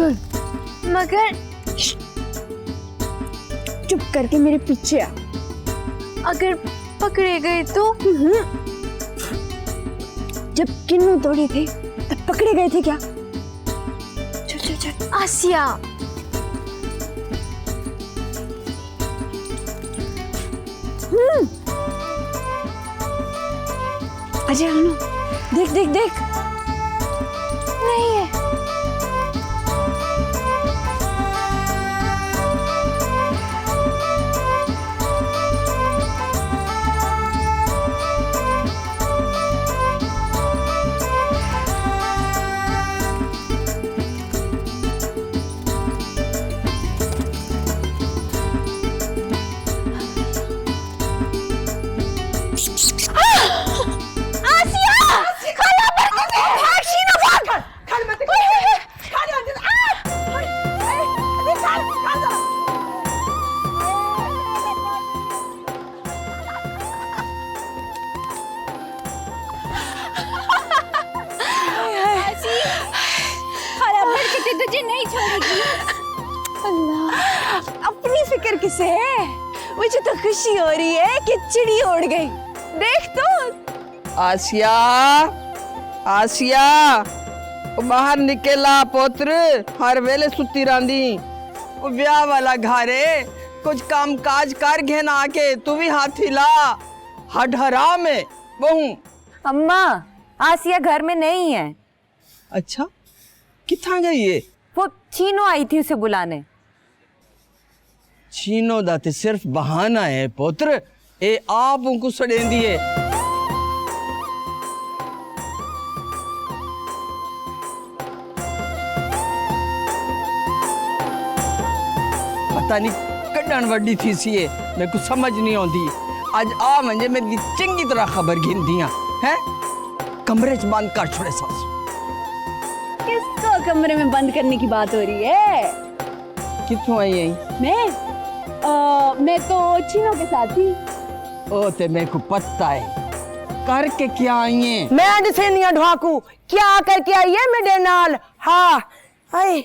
चल। मगर चुप करके मेरे पीछे आ। अगर पकड़े गए तो? जब किन्नू तोड़े थे तब पकड़े गए थे क्या? चल चल चल। आसिया, अजय अनु, देख देख देख। नहीं है। तुझे नहीं छोड़ेगी। अल्लाह, अपनी फिक्र किसे है? मुझे तो खुशी हो रही है कि चिड़ी उड़ गई। देख तो। आसिया, आसिया, बाहर निकला पुत्र, हर वेले सुती रांदी। ब्याह वाला घरे कुछ काम काज कर घेना आके तू भी हाथ हिला। हड हराम है बहू। अम्मा, आसिया घर में नहीं है। अच्छा, किथा गई है? वो चीनो आई थी उसे बुलाने। चीनो दा ते सिर्फ बहाना है पुत्र, ए आप उनको सड़ेंदी है। पता नहीं कड्डन वड्डी थी सी है, मेरे को समझ नहीं आती। आज आ मंजे मेरी चंगी तरह खबर घिन दिया है। कमरे च बंद कर छोड़े सास। किसको कमरे में बंद करने की बात हो रही है? कितों आई है? मैं तो चीनो के साथ थी। ओ ते मेरे को पता है। करके क्या आई है? मैं दिसेनिया ढाकू क्या करके आई है मेरे नाल? हाँ, हाय।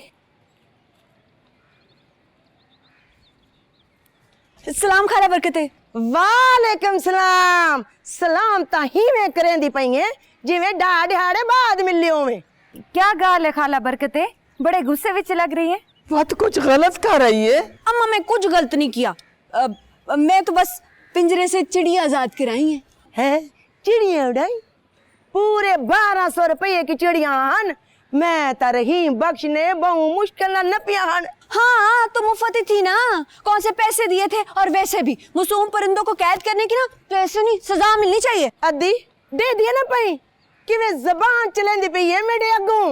सलाम खाला बरकते। वालेकुम सलाम। सलाम ताही में करें दी पई है जिवें ढा ढाड़े बाद मिलियो में। क्या गाल है खाला बरकते, बड़े गुस्से विच लग रही है। बात कुछ गलत कर रही है। अम्मा, मैं कुछ गलत नहीं किया। मैं तो बस पिंजरे से चिड़िया आजाद कराई है। हैं? चिड़िया उड़ाई? पूरे 1200 रुपये की चिड़िया हन। मैं तरही बख्शने बहु मुश्किल न पिया हन। हाँ, तो मुफ्त ही थी ना। कौन से पैसे दिए थे? और वैसे भी मासूम परिंदों को कैद करने की ना पैसे नहीं, सजा मिलनी चाहिए। अद्दी दे दिया ना पई कि मैं जबान चलेंदी पई है मेरे अगों।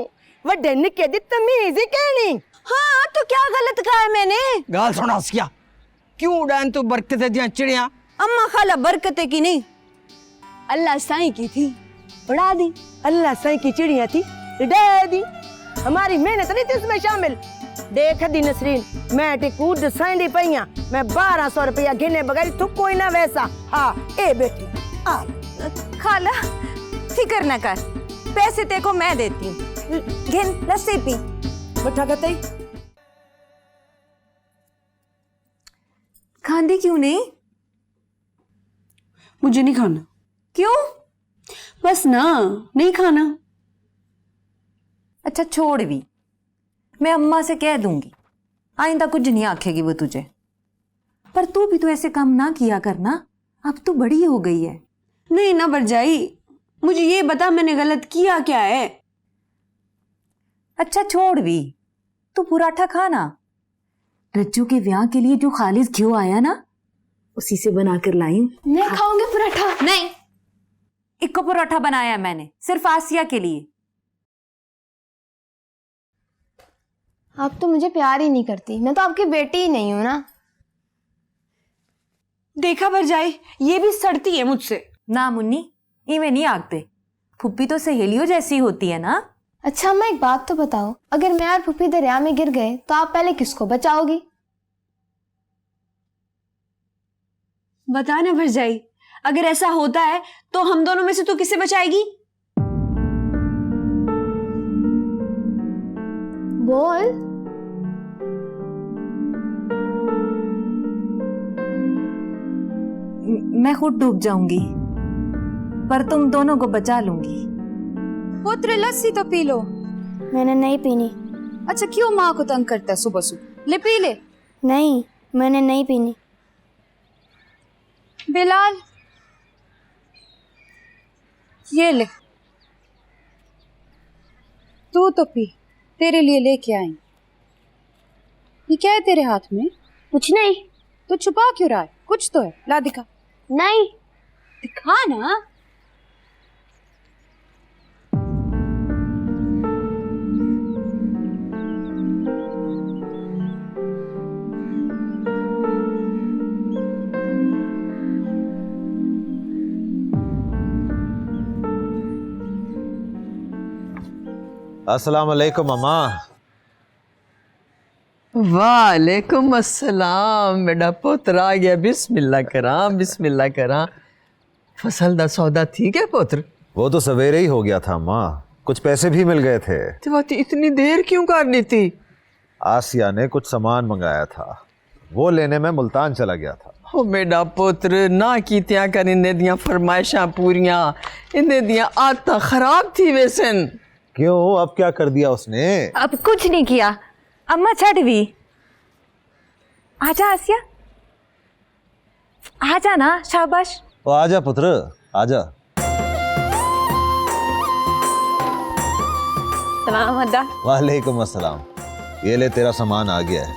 वड्डे निक्के दी तमीज ही कहनी। हाँ, तो क्या गलत कहा है मैंने? गाल सुना आसिया, क्यों उड़ान तू बरकते दिया चिड़िया? अम्मा, खाला बरकते की नहीं, अल्लाह साईं की थी, उड़ा दी। अल्लाह साईं की चिड़िया थी, उड़ा दी। हमारी मेहनत नहीं थी इसमें शामिल। देख दी नसरीन, मैं टिकूड साइंडी पईया। मैं 1200 रुपया गिने बगैर तू कोई ना वैसा। हाँ, ए बेटी आ। खाला फिक्र न कर, पैसे तेको मैं देती हूँ। घिन लस्सी पी। मठा गतई खांदी क्यों नहीं? मुझे नहीं खाना। क्यों? बस ना, नहीं खाना। अच्छा छोड़ भी, मैं अम्मा से कह दूंगी, आइंदा कुछ नहीं आखेगी वो तुझे। पर तू भी तो ऐसे काम ना किया करना, अब तो बड़ी हो गई है। नहीं ना भरजाई, मुझे ये बता मैंने गलत किया क्या है? अच्छा छोड़ भी, तू पराठा खाना। रज्जू के ब्याह के लिए जो खालिस घियो आया ना, उसी से बनाकर लाई हूं। मैं खाऊंगी पराठा। नहीं, इक्को पराठा बनाया मैंने सिर्फ आसिया के लिए। आप तो मुझे प्यार ही नहीं करती, मैं तो आपकी बेटी ही नहीं हूं ना। देखा भरजाई, ये भी सड़ती है मुझसे। ना मुन्नी, इवें नहीं आगते, फुप्पी तो सहेलियों जैसी होती है ना। अच्छा अम्मा, एक बात तो बताओ, अगर मैं और फुप्पी दरिया में गिर गए तो आप पहले किसको बचाओगी? बता ना भरजाई, अगर ऐसा होता है तो हम दोनों में से तू किसे बचाएगी? बोल। मैं खुद डूब जाऊंगी, पर तुम दोनों को बचा लूंगी। पुत्र लस्सी तो पी लो। मैंने नहीं पीनी। अच्छा क्यों माँ को तंग करता है सुबह सुबह? ले पी ले। नहीं, मैंने नहीं पीनी। बिलाल ये ले, तू तो पी, तेरे लिए लेके आई। ये क्या है तेरे हाथ में? कुछ नहीं। तो छुपा क्यों रहा है? कुछ तो है, ला दिखा। नहीं। दिखा ना। अस्सलाम वालेकुम अम्मा। वालेकुम अस्सलाम। मेरा पुत्र आ गया। बिस्मिल्लाह करा, बिस्मिल्लाह करा। फसल दा सौदा ठीक है पुत्र? वो तो सवेरे ही हो गया था अम्मा, कुछ पैसे भी मिल गए थे। तो बात इतनी देर क्यों करनी थी? आसिया ने कुछ सामान मंगाया था, वो लेने में मुल्तान चला गया था। ओ मेरा पुत्र ना कीतियां कर, इन्हें दियां फरमाइशां पूरियां, इन्हें दियां आदतां खराब थी वैसन। क्यों, अब क्या कर दिया उसने? अब कुछ नहीं किया अम्मा, छड़ भी। आजा आसिया, आजा ना, शाबाश। तो आजा पुत्र, आजा। सलाम अद्दा। वालेकुम अस्सलाम। ये ले तेरा सामान आ गया है,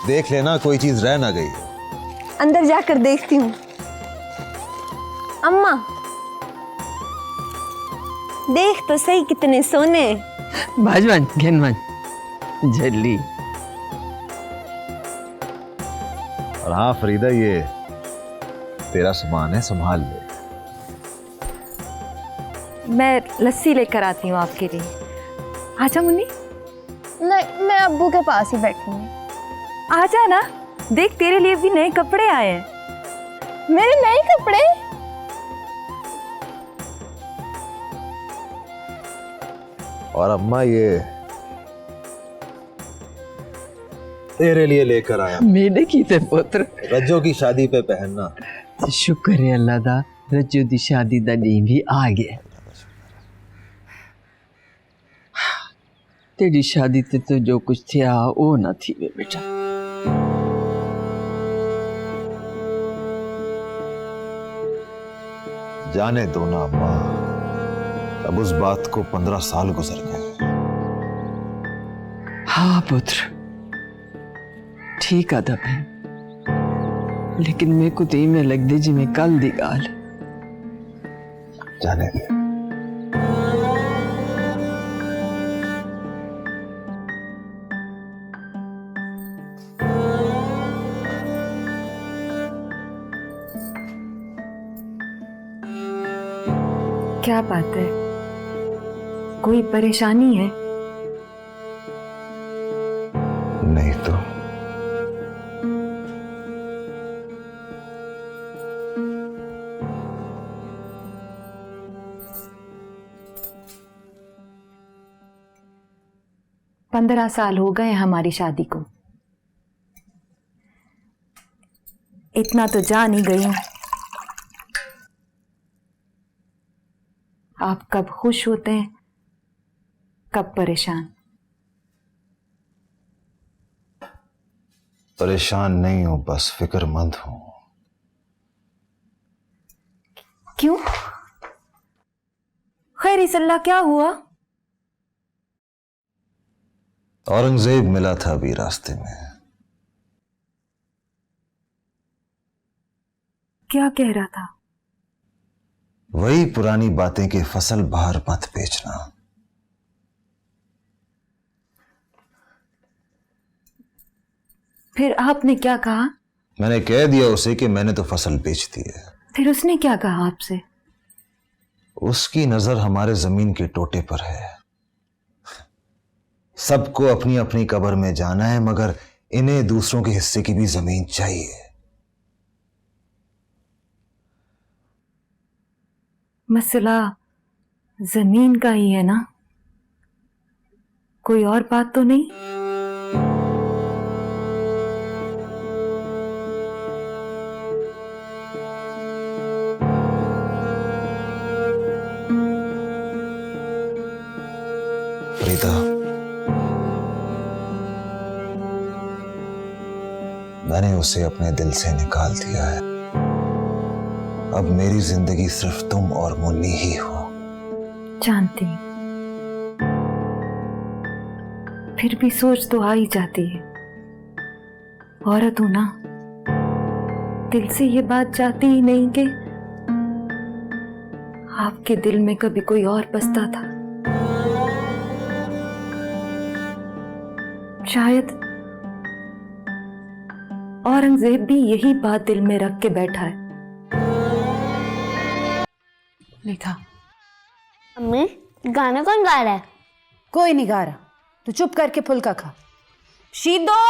देख लेना कोई चीज रह ना गई। अंदर जाकर देखती हूँ। अम्मा देख तो सही कितने सोने। भाजवान घेनवान झल्ली। और हाँ फरीदा, ये तेरा सामान है, संभाल ले। मैं लस्सी लेकर आती हूँ आपके लिए। आजा मुन्नी। नहीं, मैं अब्बू के पास ही बैठूंगी। आजा ना, देख तेरे लिए भी नए कपड़े आए हैं। मेरे नए कपड़े? और अम्मा ये तेरे लिए लेकर आया, मेरे की थे पुत्र, रज्जो की शादी पे पहनना। शुक्र है अल्लाह दा, रज्जो दी शादी दा दिन भी आ गया। तेरी शादी ते तो जो कुछ थिया वो ना थी वे बेटा। जाने दो ना अम्मा, अब उस बात को 15 साल गुजर गए। हाँ पुत्र ठीक आदा है, लेकिन मेरे को तो में लग दे जी मैं कल दी गाल। जाने दे। क्या बात है, कोई परेशानी है? नहीं तो। पंद्रह साल हो गए हमारी शादी को। इतना तो जान ही गई हूं, आप कब खुश होते हैं कब परेशान। परेशान नहीं हूं, बस फिक्रमंद हूं। क्यों? खैर इसल्ला क्या हुआ? औरंगजेब मिला था अभी रास्ते में। क्या कह रहा था? वही पुरानी बातें कि फसल बाहर मत बेचना। फिर आपने क्या कहा? मैंने कह दिया उसे कि मैंने तो फसल बेच दी है। फिर उसने क्या कहा आपसे? उसकी नजर हमारे जमीन के टोटे पर है। सबको अपनी अपनी कब्र में जाना है, मगर इन्हें दूसरों के हिस्से की भी जमीन चाहिए। मसला जमीन का ही है ना, कोई और बात तो नहीं? उसे अपने दिल से निकाल दिया है। अब मेरी जिंदगी सिर्फ तुम और मुन्नी ही हो। जानती हूँ, फिर भी सोच तो आ ही जाती है। औरत हूं ना, दिल से ये बात चाहती ही नहीं कि आपके दिल में कभी कोई और बसता था। शायद औरंगजेब भी यही बात दिल में रख के बैठा है। लिखा अम्मी गाना कौन गा रहा है? कोई नहीं गा रहा, तू चुप करके फुल्का खा। शीदो,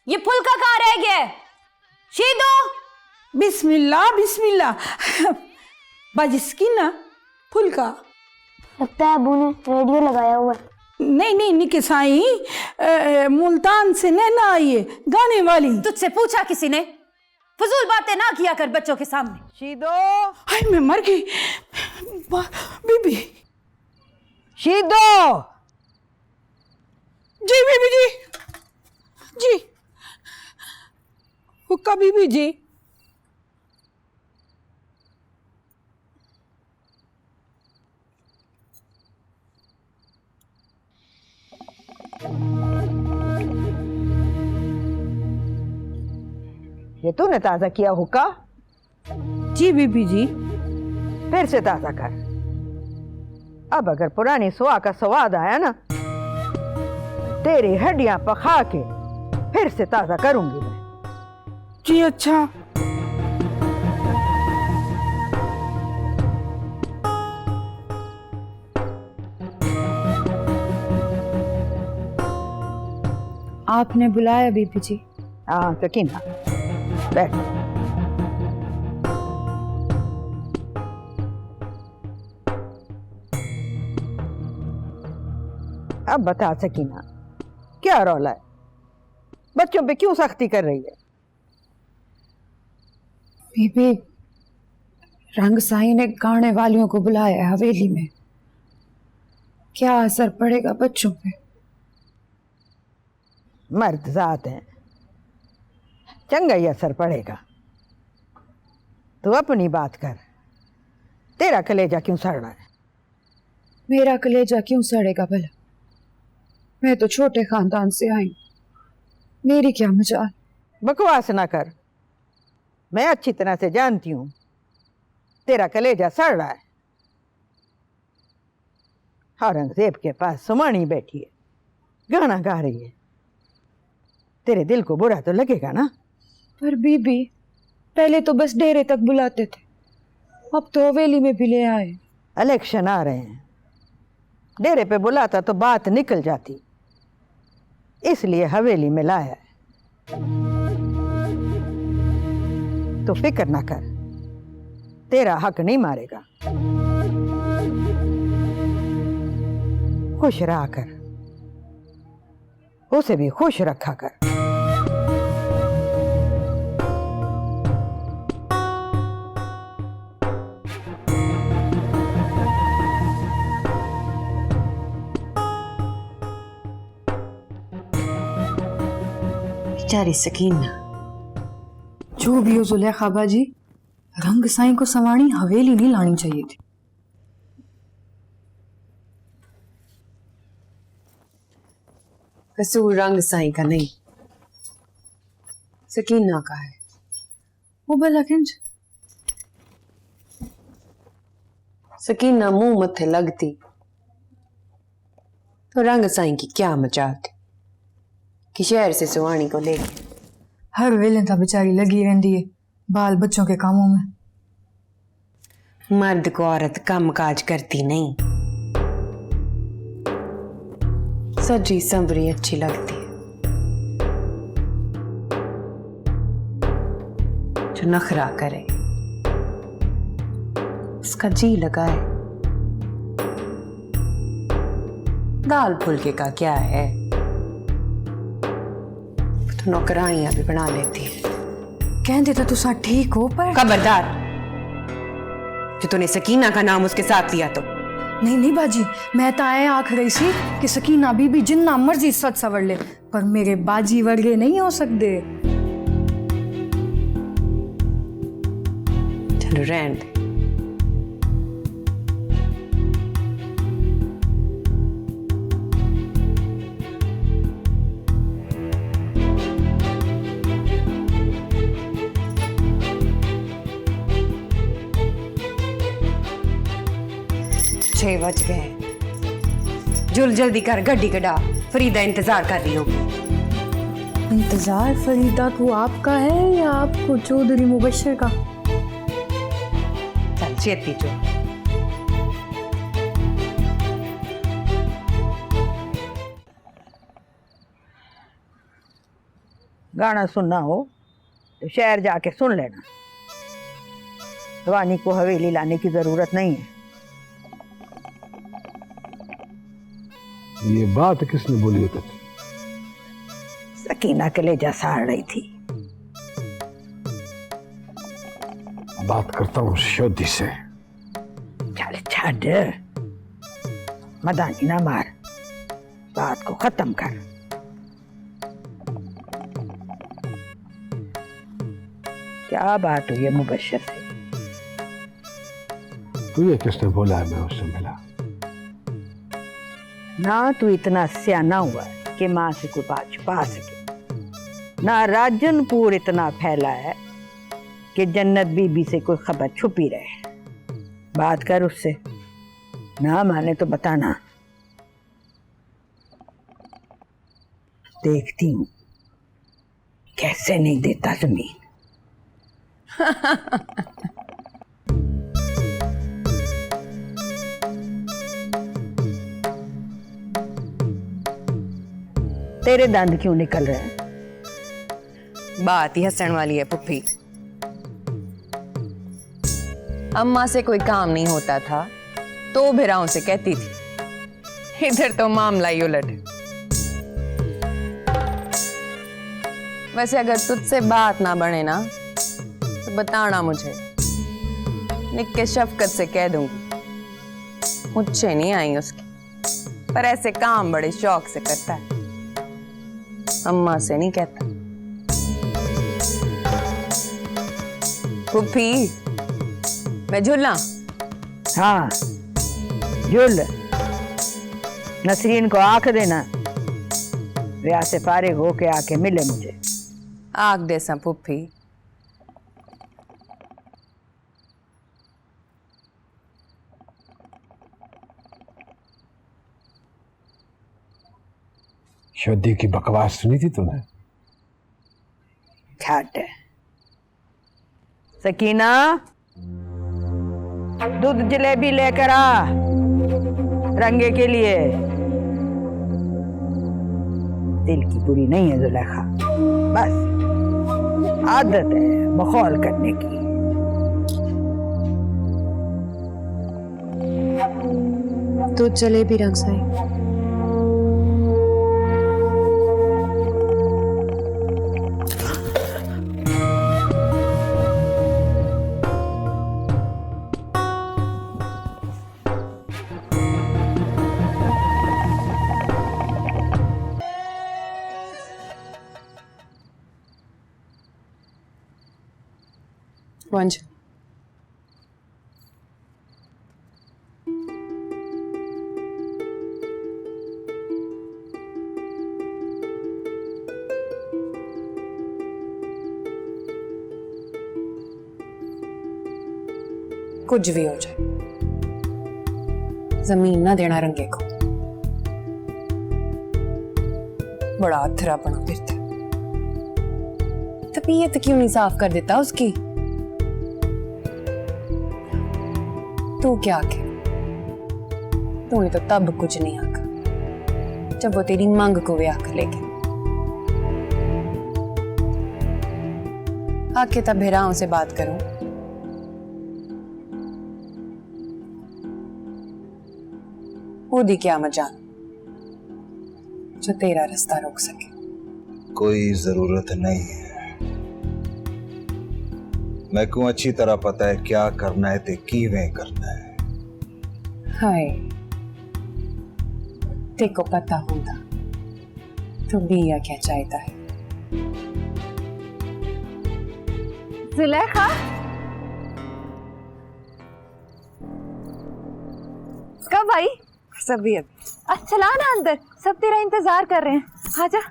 ये फुल्का कहाँ रह गया है? शीदो, बिस्मिल्लाह बिस्मिल्लाह। बाजिसकी ना फुल्का। लगता है अबू ने रेडियो लगाया हुआ है। नहीं नहीं निके साईं, मुल्तान से नैना आई है गाने वाली। तुझसे पूछा किसी ने? फजूल बातें ना किया कर बच्चों के सामने। शीदो, हाय मैं मर गई बीबी। शीदो, जी बीबी जी, जी हुक्का बीबी जी। ये तूने ताजा किया हुक्का? जी बीबी जी। फिर से ताजा कर। अब अगर पुरानी सुआ का स्वाद आया ना, तेरी हड्डियां पका के फिर से ताजा करूंगी मैं। जी अच्छा। आपने बुलाया बीबी जी? हाँ सकीना, बैठ। अब बता सकीना, क्या रौला है? बच्चों पे क्यों सख्ती कर रही है? बीबी, रंग साईं ने गाने वालियों को बुलाया है हवेली में। क्या असर पड़ेगा बच्चों पे? मर्द जात हैं, चंगा ही असर पड़ेगा। तू अपनी बात कर, तेरा कलेजा क्यों सड़ रहा है? मेरा कलेजा क्यों सड़ेगा भला? मैं तो छोटे खानदान से आई, मेरी क्या मजाल। बकवास ना कर, मैं अच्छी तरह से जानती हूँ तेरा कलेजा सड़ रहा है। औरंगजेब के पास सुमानी बैठी है, गाना गा रही है, तेरे दिल को बुरा तो लगेगा ना? पर बीबी, पहले तो बस डेरे तक बुलाते थे, अब तो हवेली में भी ले आए। इलेक्शन आ रहे हैं, डेरे पे बुलाता तो बात निकल जाती, इसलिए हवेली में लाया है। तो फिक्र ना कर, तेरा हक नहीं मारेगा। खुश रहा कर, उसे भी खुश रखा कर। बेचारी सकीना, जो भी हो जुलेखा बाजी, रंग साईं को सवाणी हवेली नहीं लानी चाहिए थी। कसूर रंग साईं का नहीं, सकीना का है। वो भला किंज? सकीना मुंह मत्थे लगती तो रंग साईं की क्या मचाती कि शहर से सुवाणी को ले गए। हर वेले तो बेचारी लगी रहती है बाल बच्चों के कामों में। मर्द को औरत काम काज करती नहीं, सजी संवरी अच्छी लगती है। जो नखरा करे, उसका जी लगाए। दाल फुल्के का क्या है, तो नौकरानियां भी बना लेती है। कहते तो तुसा ठीक हो, पर खबरदार, जो तूने सकीना का नाम उसके साथ लिया तो। नहीं नहीं बाजी, मैं तो आए आख रही सी कि सकीना बीबी जिन्ना मर्जी सच सवर ले, पर मेरे बाजी वर्गे नहीं हो सकते। रहन दे। छह बज गए। जुल जल्दी कर, गड्डी कढ़ा, फरीदा इंतजार कर रही होगी। इंतजार फरीदा को आपका है या आपको चौधरी मुबशर का? चल छेती जो। गाना सुनना हो तो शहर जाके सुन लेना, रवानी को हवेली लाने की जरूरत नहीं है। ये बात किसने बोली है तुझे? सकीना कलेजा साड़ रही थी। बात करता हूँ शोधी से। चल छड़, मदानी ना मार, बात को खत्म कर। क्या बात हुई है मुबशर से? तुझे किसने बोला है मैं उससे मिला? ना तू इतना सियाना हुआ है कि माँ से कोई बात छुपा सके, ना राजनपुर इतना फैला है कि जन्नत बीबी से कोई खबर छुपी रहे। बात कर उससे, ना माने तो बताना। देखती हूँ कैसे नहीं देता जमीन। तेरे दंद क्यों निकल रहे हैं? बात ही हंसने वाली है पुप्पी। अम्मा से कोई काम नहीं होता था तो भिराओं से कहती थी, इधर तो मामला ही उलट है। वैसे अगर तुझसे बात ना बने ना तो बताना मुझे, निक्के शफकत से कह दूंगी। मुझसे नहीं आई उसकी, पर ऐसे काम बड़े शौक से करता है, अम्मा से नहीं कहता। पुप्पी मैं झूलना? हाँ झूल। नसरीन को आंख देना, ब्याह से फारिग होके आके मिले मुझे। आग दे सा पुप्पी। शोधी की बकवास सुनी थी तूने? छाट। सकीना दूध जलेबी लेकर आ रंगे के लिए। दिल की बुरी नहीं है जुलेखा, बस आदत है मखौल करने की। दूध जलेबी रंग साई। वंज कुछ भी हो जाए जमीन ना देना रंगे को। बड़ा अथरा बना फिरता, तबीयत क्यों नहीं साफ कर देता उसकी? तू क्या आखे? तूने तो तब कुछ नहीं आखा जब वो तेरी मांग को ब्याह कर ले गया। आके तब भिराओं से बात करूं। ओदी क्या मजाल जो तेरा रास्ता रोक सके। कोई जरूरत नहीं है, मैं को अच्छी तरह पता है क्या करना है ते किवें करना है। हाय तेको पता होता तो बिया क्या चाहता है। जुलेखा कब आई? सभी अब अच्छा ला ना अंदर, सब तेरा इंतजार कर रहे हैं। आजा।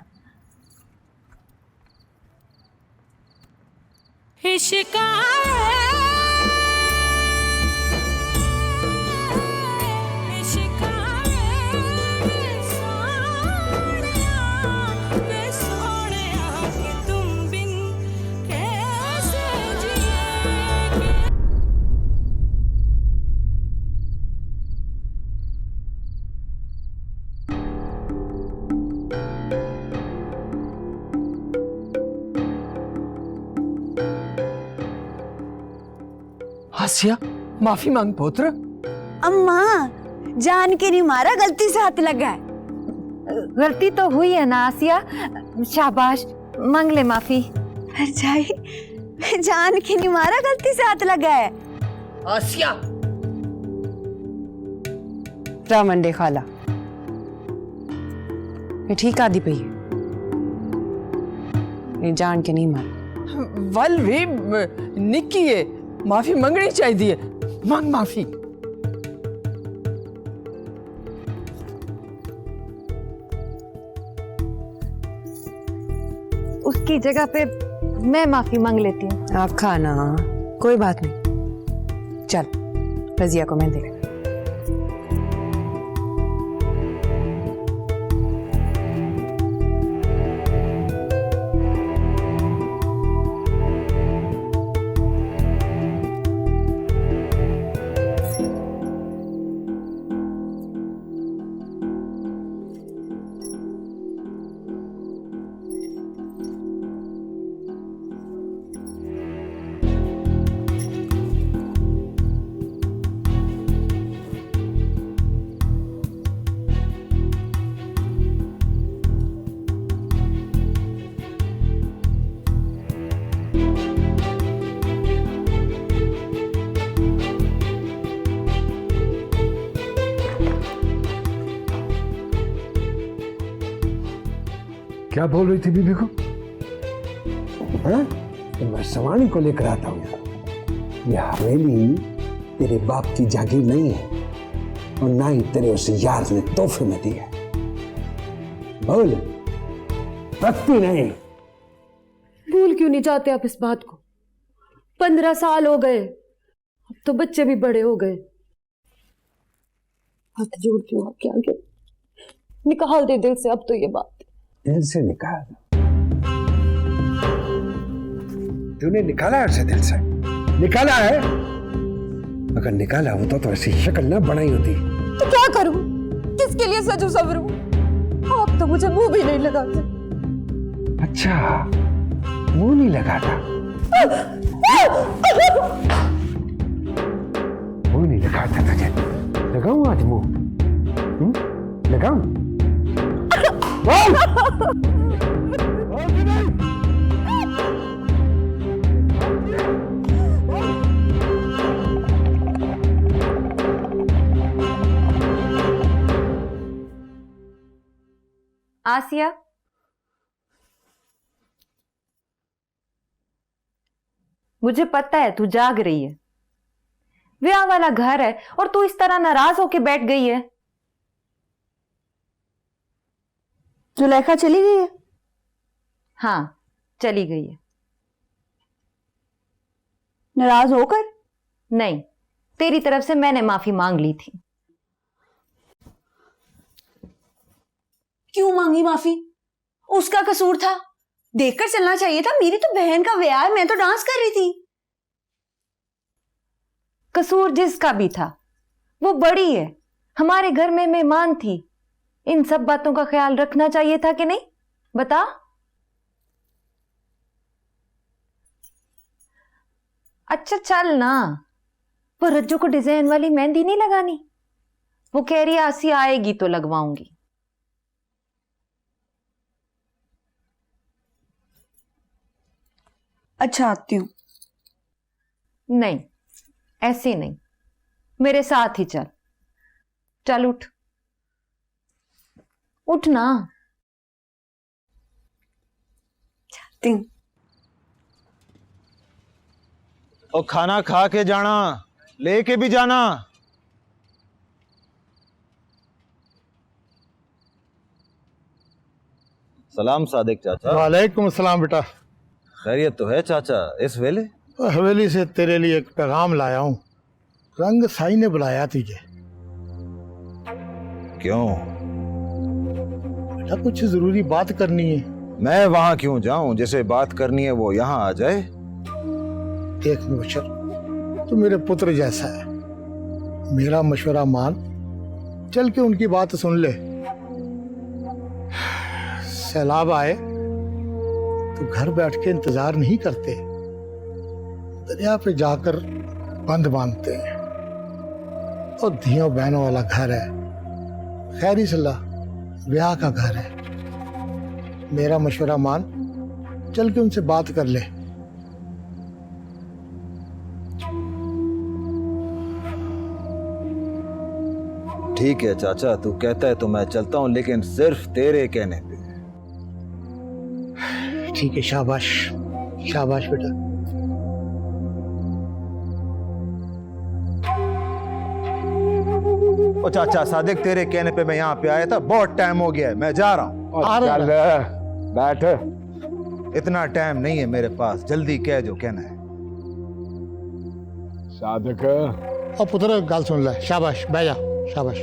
आसिया, माफी मांग पुत्र। अम्मा, जान के नहीं मारा, गलती से हाथ लगा है। गलती तो हुई है ना आसिया, शाबाश, मांग ले माफी। जाई, जान के नहीं मारा, गलती से हाथ लगा है। आसिया, रामंडे खाला ये ठीक आदि पे है, ये जान के नहीं मारा। वल भी निक्की है, माफी मांगनी चाहिए। मांग माफी। उसकी जगह पे मैं माफी मांग लेती हूँ। आप खाना, कोई बात नहीं। चल रजिया को मैं देख। क्या बोल रही थी बीबी को? हाँ? तो मैं सवानी को लेकर आता हूँ यहाँ। ये हवेली तेरे बाप की जागीर नहीं है और ना ही तेरे उस यार ने तोहफे में दी है। बोल, रखती नहीं। भूल क्यों नहीं जाते आप इस बात को? 15 साल हो गए, अब तो बच्चे भी बड़े हो गए। हाथ जोड़ती हूँ आपके आगे, निकाल दे दिल से अब तो ये बात। दिल से निकाल? तूने निकाला है उसे दिल से? निकाला है? अगर निकाला होता तो ऐसी शक्ल ना बनाई होती। तो क्या करूं? किसके लिए सजू सवरूं? आप तो मुझे मुंह भी नहीं लगाते। अच्छा, मुंह नहीं लगाता? मुंह नहीं लगाता तुझे? लगाऊं आज मुंह? लगाऊं? आसिया, मुझे पता है तू जाग रही है। ब्याह वाला घर है और तू इस तरह नाराज होके बैठ गई है। जुलेखा चली गई है? हाँ, चली गई है। नाराज होकर? नहीं, तेरी तरफ से मैंने माफी मांग ली थी। क्यों मांगी माफी? उसका कसूर था, देखकर चलना चाहिए था। मेरी तो बहन का ब्याह है, मैं तो डांस कर रही थी। कसूर जिसका भी था, वो बड़ी है, हमारे घर में मेहमान थी। इन सब बातों का ख्याल रखना चाहिए था कि नहीं? बता। अच्छा चल ना, वो रज्जू को डिजाइन वाली मेहंदी नहीं लगानी? वो कह रही आसिया आएगी तो लगवाऊंगी। अच्छा, आती हूं। नहीं, ऐसे नहीं, मेरे साथ ही चल। चल उठ, उठ ना। जाती हूं। और खाना खा के जाना, लेके भी जाना। सलाम सादिक चाचा। वालेकुम अस्सलाम बेटा। खैरियत तो है चाचा इस वेले? हवेली से तेरे लिए एक पैगाम लाया हूँ। रंग साई ने बुलाया तुझे। क्यों? बेटा कुछ जरूरी बात करनी है। मैं वहां क्यों जाऊं? जिसे बात करनी है वो यहाँ आ जाए। देख मुबशर, तू मेरे पुत्र जैसा है, मेरा मशवरा मान, चल के उनकी बात सुन ले। सैलाब आए तो घर बैठ के इंतजार नहीं करते, दरिया पे जाकर बंद बांधते हैं। और धियों बहनों वाला घर है, खैरी सलाह ब्याह का घर है। मेरा मशवरा मान, चल के उनसे बात कर ले। ठीक है चाचा, तू कहता है तो मैं चलता हूँ, लेकिन सिर्फ तेरे कहने पे। ठीक है, शाबाश शाबाश बेटा। ओ चाचा सादिक, तेरे कहने पे मैं यहाँ पे आया था। बहुत टाइम हो गया है, मैं जा रहा हूँ। चल बैठ। इतना टाइम नहीं है मेरे पास, जल्दी कह जो कहना है। सादिक, और पुत्र गल सुन ले। शाबाश, बह जा, शाबाश।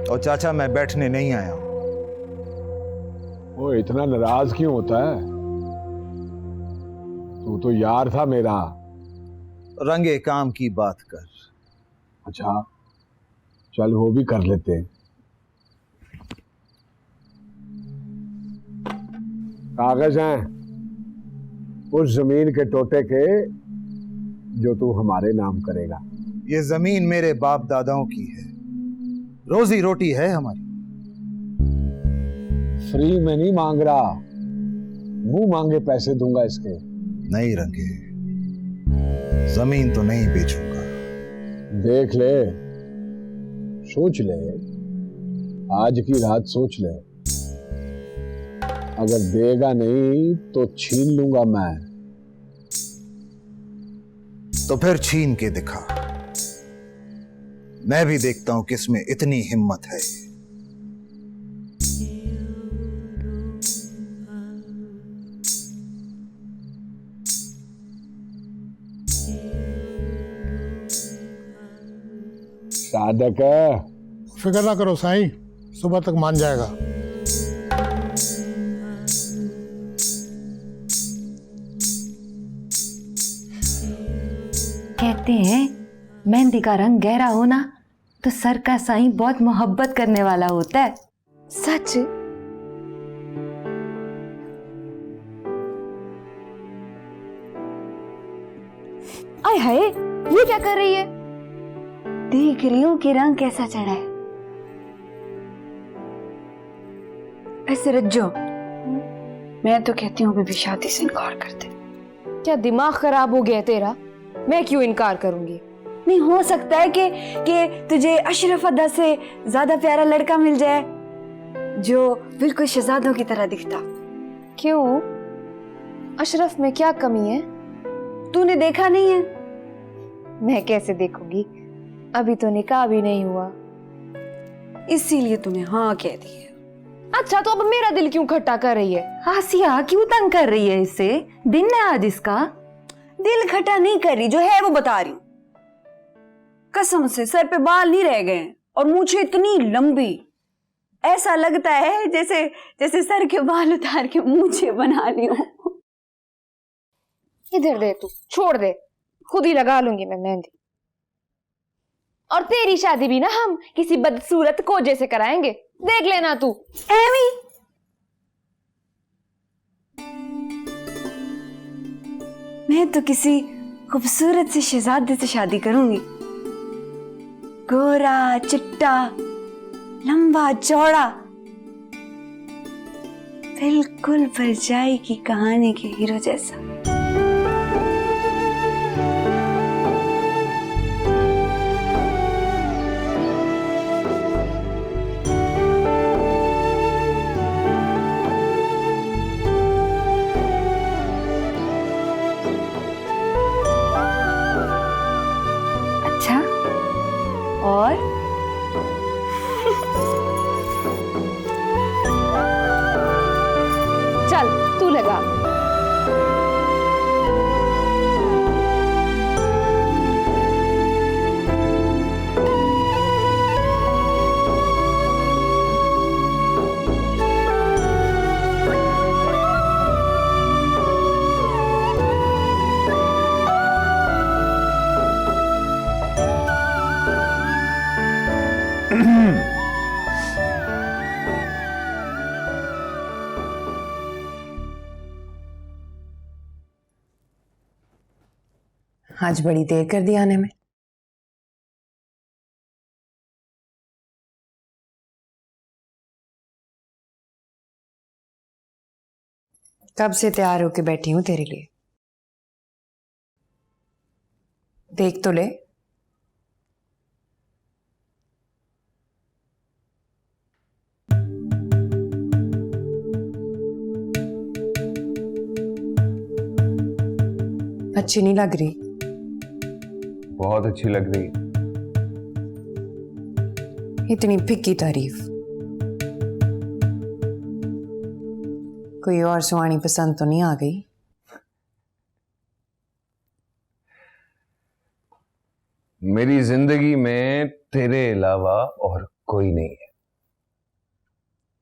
और चाचा मैं बैठने नहीं आया हूँ। वो इतना नाराज क्यों होता है? तू तो यार था मेरा। रंगे काम की बात कर। अच्छा चल, वो भी कर लेते हैं। कागज हैं उस जमीन के टोटे के जो तू हमारे नाम करेगा। ये जमीन मेरे बाप दादाओं की है, रोजी रोटी है हमारी। फ्री में नहीं मांग रहा, मुंह मांगे पैसे दूंगा इसके। नहीं रंगे, जमीन तो नहीं बेचूंगा। देख ले, सोच ले, आज की रात सोच ले। अगर देगा नहीं तो छीन लूंगा मैं। तो फिर छीन के दिखा, मैं भी देखता हूं किसमें इतनी हिम्मत है। सादक, फिक्र ना करो साईं, सुबह तक मान जाएगा। कहते हैं मेहंदी का रंग गहरा होना तो सर का साईं बहुत मोहब्बत करने वाला होता है। सच? आय हाय, ये क्या कर रही है? देख रही हूँ कि रंग कैसा चढ़ा है। ऐसे रज्जो, मैं तो कहती हूँ अभी शादी से इनकार कर दे। क्या दिमाग खराब हो गया तेरा? मैं क्यों इनकार करूंगी? नहीं हो सकता है कि तुझे अशरफ अदा से ज्यादा प्यारा लड़का मिल जाए जो बिल्कुल शहजादों की तरह दिखता। क्यों? अशरफ में क्या कमी है? तूने देखा नहीं है? मैं कैसे देखूंगी, अभी तो निकाह भी नहीं हुआ। इसीलिए तूने हाँ कह दी है। अच्छा तो अब मेरा दिल क्यों खट्टा कर रही है? आसिया क्यों तंग कर रही है इसे? दिन है आज इसका। दिल खट्टा नहीं कर रही, जो है वो बता रही हूँ। कसम से सर पे बाल नहीं रह गए और मूछें इतनी लंबी, ऐसा लगता है जैसे जैसे सर के बाल उतार के मूछें बना ली हो। इधर दे, तू छोड़ दे, खुद ही लगा लूंगी मैं मेहंदी। और तेरी शादी भी ना हम किसी बदसूरत कोजे से कराएंगे, देख लेना तू। एवी मैं तो किसी खूबसूरत से शहजादे से शादी करूंगी। गोरा चिट्टा लंबा चौड़ा, बिल्कुल परछाई की कहानी के हीरो जैसा। अच्छा, और आज बड़ी देर कर दी आने में। कब से तैयार होके बैठी हूं तेरे लिए। देख तो ले। अच्छी नहीं लग रही? बहुत अच्छी लग रही है। इतनी फिक्की तारीफ। कोई और सुहानी पसंद तो नहीं आ गई? मेरी जिंदगी में तेरे अलावा और कोई नहीं है,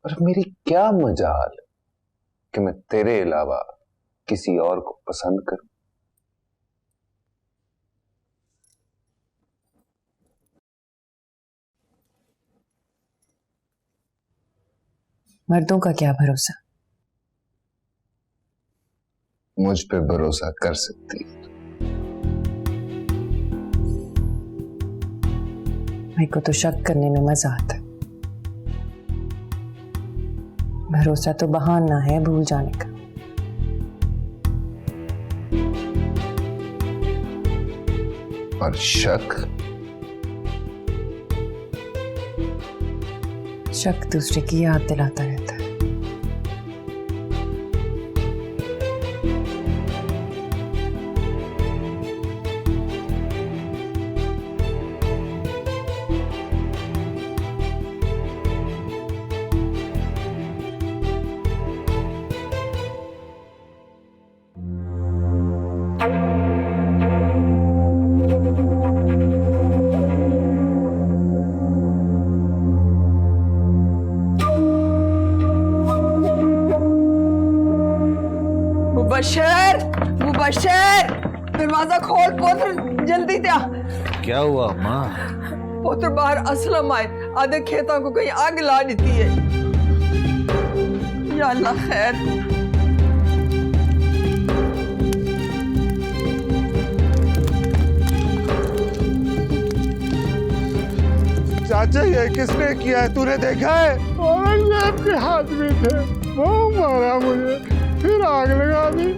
और मेरी क्या मजाल कि मैं तेरे अलावा किसी और को पसंद करूं। मर्दों का क्या भरोसा। मुझ पे भरोसा कर सकती है। मेरे को तो शक करने में मजा आता है। भरोसा तो बहाना है भूल जाने का। और शक दूसरे की याद दिलाता रहता है। मुबशर, मुबशर, दरवाजा खोल पुत्र, जल्दी त्या। क्या हुआ माँ? पुत्र बाहर असलम आए, आधे खेतों को कहीं आग ला देती है। या अल्लाह खैर। चाचा ये किसने किया है, तूने देखा है? और आपके हाथ में थे, वो मारा मुझे, फिर आग लगा दी।